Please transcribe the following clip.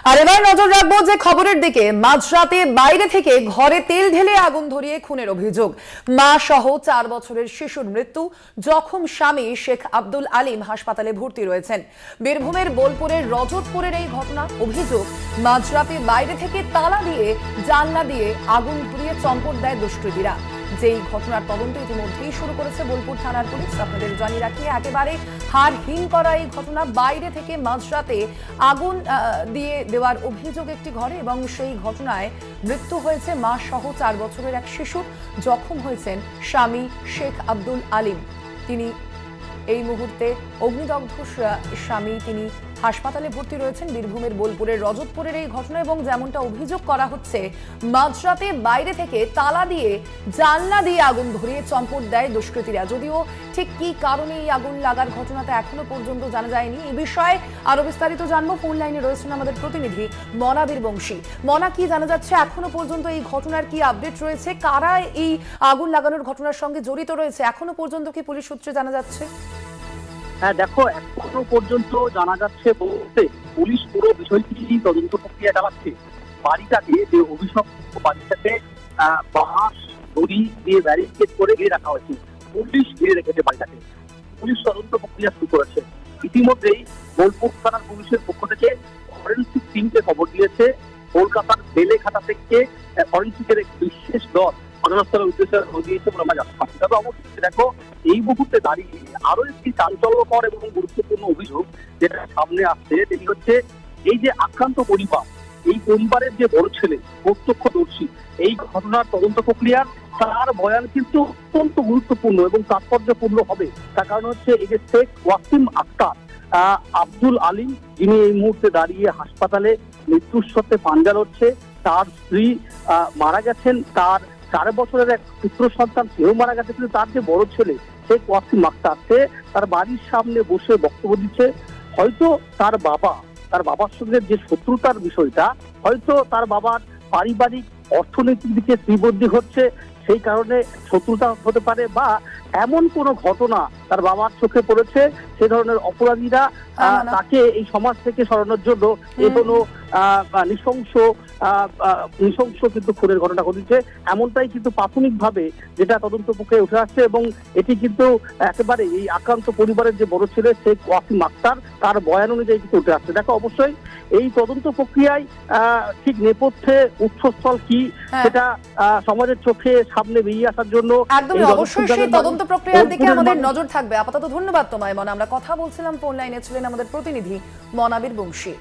আর এবার নজর রাখবো যে খবরের দিকে। মাঝরাতে বাইরে থেকে ঘরে তেল ঢেলে আগুন ধরিয়ে খুনের অভিযোগ। মা সহ 4 বছরের শিশুর মৃত্যু। জখম স্বামী শেখ আব্দুল আলিম হাসপাতালে ভর্তি রয়েছেন। বীরভূমের বোলপুরের রজতপুরের এই ঘটনা। অভিযোগ, মাঝরাতে বাইরে থেকে তালা দিয়ে জানলা দিয়ে আগুন ধরিয়ে চম্পট দেয় দুষ্কৃতীরা। যেই ঘটনার তদন্ত ইতিমধ্যেই শুরু করেছে বোলপুর থানার পুলিশ। আপনাদের জানিয়ে রাখি, একেবারে হাড়হীন করা এই ঘটনা। বাইরে থেকে মাঝরাতে আগুন দিয়ে দেওয়ার অভিযোগ একটি ঘরে, এবং সেই ঘটনায় মৃত্যু হয়েছে মা সহ 4 বছরের এক শিশুর। জখম হয়েছেন স্বামী শেখ আব্দুল আলিম। তিনি এই মুহূর্তে অগ্নিদগ্ধ স্বামী, তিনি হাসপাতালে ভর্তি রয়েছেন। বীরভূমের বোলপুরের রজতপুরের এই ঘটনা, এবং যেমনটা অভিযোগ করা হচ্ছে, মাঝরাতে বাইরে থেকে তালা দিয়ে জানলা দিয়ে আগুন ধরিয়ে চম্পট দেয় দুষ্কৃতীরা। যদিও ঠিক কি কারণে এই আগুন লাগার ঘটনাটা এখনো পর্যন্ত জানা যায়নি। এই বিষয়ে আরো বিস্তারিত জানবো। ফোন লাইনে রয়েছেন আমাদের প্রতিনিধি মনা বীরবংশী। মনা, কি জানা যাচ্ছে এখনো পর্যন্ত? এই ঘটনার কি আপডেট রয়েছে? কারা এই আগুন লাগানোর ঘটনার সঙ্গে জড়িত রয়েছে এখনো পর্যন্ত কি পুলিশ সূত্রে জানা যাচ্ছে? হ্যাঁ দেখো, এখনো পর্যন্ত জানা যাচ্ছে বলতে পুলিশ পুরো বিষয়টি তদন্ত প্রক্রিয়া চালাচ্ছে। বাড়িটাকে, যে অভিশপ্ত বাড়িটাকে বাঁশ দড়ি দিয়ে ব্যারিকেড করে ঘিরে রাখা হয়েছে। পুলিশ ঘিরে রেখেছে বাড়িটাকে। পুলিশ তদন্ত প্রক্রিয়া শুরু করেছে। ইতিমধ্যেই বোলপুর থানার পুলিশের পক্ষ থেকে ফরেন্সিক টিমকে খবর দিয়েছে। কলকাতার বেলেঘাটা থেকে ফরেন্সিকের এক বিশেষ দল ঘটনাস্থলের উদ্দেশ্যে দিয়েছে বলে আমরা জানতে পারছি। তবে অবশ্যই দেখো, এই মুহূর্তে দাঁড়িয়ে আরো একটি চাঞ্চল্যকর এবং গুরুত্বপূর্ণ অভিযোগ যেটা সামনে আসছে, সেটি হচ্ছে এই যে আক্রান্ত পরিবার, এই পরিবারের যে বড় ছেলে প্রত্যক্ষদর্শী এই ঘটনার তদন্ত প্রক্রিয়ার, তার বয়ান কিন্তু অত্যন্ত গুরুত্বপূর্ণ এবং তাৎপর্যপূর্ণ হবে। তার কারণ হচ্ছে এই যে শেখ ওয়াসিম আক্তার আব্দুল আলিম, যিনি এই মুহূর্তে দাঁড়িয়ে হাসপাতালে মৃত্যুর সত্ত্বে পাঞ্জা লড়ছে। তার স্ত্রী মারা গেছেন, তার 4 বছরের এক পুত্র সন্তান সেও মারা গেছে। কিন্তু তার যে বড় ছেলে শেখ ওয়াসিম আক্তার, সে তার বাড়ির সামনে বসে বক্তব্য দিচ্ছে। হয়তো তার বাবার সঙ্গে যে শত্রুতার বিষয়টা, হয়তো তার বাবার পারিবারিক অর্থনৈতিক দিকে শ্রীবৃদ্ধি হচ্ছে, সেই কারণে শত্রুতা হতে পারে, বা এমন কোনো ঘটনা তার বাবার চোখে পড়েছে, সে ধরনের অপরাধীরা তাকে এই সমাজ থেকে সরানোর জন্য এই কোনো নৃশংস কিন্তু খুনের ঘটনা ঘটেছে। এমনটাই কিন্তু প্রাথমিকভাবে যেটা তদন্ত প্রক্রিয়ায় উঠে আসছে, এবং এটি কিন্তু একেবারে এই আক্রান্ত পরিবারের যে বড় ছেলে শেখ ওয়াসিম আক্তার, তার বয়ান অনুযায়ী কিন্তু উঠে আসছে। দেখো, অবশ্যই এই তদন্ত প্রক্রিয়ায় ঠিক নেপথ্যে উৎসস্থল কি সেটা সমাজের চোখে সামনে বেরিয়ে আসার জন্য একদমই অবশ্যই সেই তদন্ত প্রক্রিয়ার দিকে আমাদের নজর থাকবে। আপাতত ধন্যবাদ তোমায় মনা। আমরা কথা বলছিলাম, ফোন লাইনে ছিলেন আমাদের প্রতিনিধি মনা বীরবংশী।